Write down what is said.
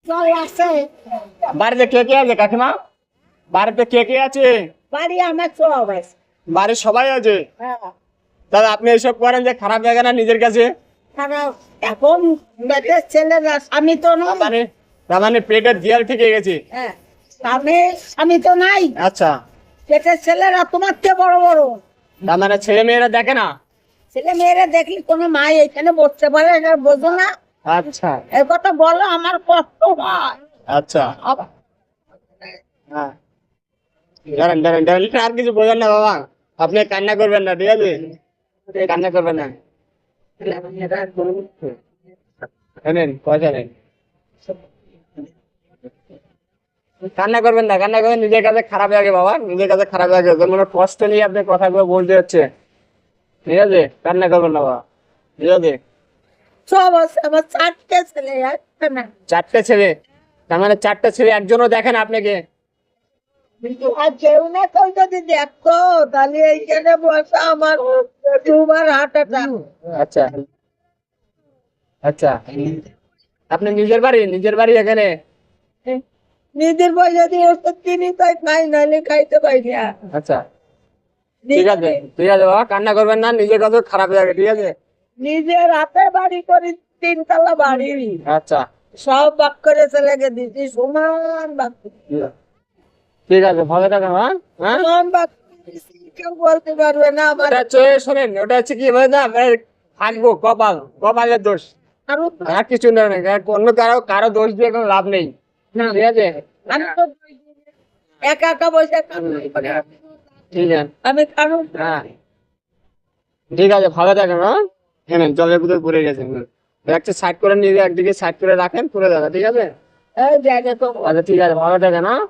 জল আছে। বাড়িতে কে কে আছে কাকিমা? বাড়িতে কে কে আছে? বাড়ি আমার সব আছে। বাড়ির সবাই আছে। হ্যাঁ। দাদা আপনি এসব করেন যে খারাপ লাগে না নিজের কাছে? খারাপ। এখন পেটের ছেলেরা স্বামী তো তার নয়। মানে তার মানে পেটের দেয়াল থেকে গেছে। হ্যাঁ, স্বামী তো নাই। আচ্ছা, পেটের ছেলেরা তোমার চেয়ে বড় বড়। তার মানে ছেলে মেয়েরা দেখে না? ছেলে মেয়েরা দেখলি কোনো মা এখানে বসতে পারে, এটা বোঝো না? আচ্ছা এই কথা বলো, আমার কষ্ট হয়। আচ্ছা, হ্যাঁ দাঁড়ান দাঁড়ান দাঁড়ান, এটা আর কিছু বোঝেন না বাবা, আপনি কান্না করবেন না, ঠিক আছে? কান্না করবেন না। নেন পয়সা নেন। কান্না করবেন না, কান্না করবেন নিজের কাছে খারাপ লাগে বাবা, নিজের কাছে খারাপ লাগে, মানে কষ্ট নিয়ে আপনি কথাগুলো বলতে হচ্ছে, ঠিক আছে? কান্না করবেন না বাবা, ঠিক আছে? সব আছে, আমার 4টে ছেলে, একটা না। 4টে ছেলে? তার মানে 4টে ছেলে একজনও দেখেন আপনাকে? আর কেউ না, কেউ যদি দেখতো তাহলে এইখানে বসা আমার 2বার হার্ট অ্যাটাক। আচ্ছা আচ্ছা, আপনি নিজের বাড়ি এখানে? নিজের পয়সা দিয়ে ওষুধ কিনি, তাই খাই, নাহলে খাইতে পাই না। আচ্ছা ঠিক আছে, ঠিক আছে বাবা, কান্না করবেন না, নিজের কাছে খারাপ লাগে, ঠিক আছে? নিজের হাতে বাড়ি করি, 3তলা বাড়ি, আচ্ছা সব বাক করে চলে দিচ্ছি, সমান বাক ঠিক আছে, ভালো থাকেন, হ্যাঁ হ্যাঁ। সমান বাক দিছি, কেউ বলতে পারবে না আমার। ওটা হচ্ছে, শোনেন, ওটা হচ্ছে কি বলে না, আপনার থাকবো কপালের দোষ, আরো আর কিছু না, অন্য কারো দোষ দিয়ে কোনো লাভ নেই, ঠিক আছে? আমি তো একা একা বসে কাজ করি। ঠিক আছে, আমি কারণ হ্যাঁ ঠিক আছে, ভালো থাকেন, হ্যাঁ। হ্যাঁ জলের ভিতরে পড়ে গেছে, একটা সাইড করে নিয়ে একদিকে সাইড করে রাখেন, পুরো দাদা, ঠিক আছে? এই জায়গা তো আচ্ছা ঠিক আছে, ভালো থাকেন, হ্যাঁ।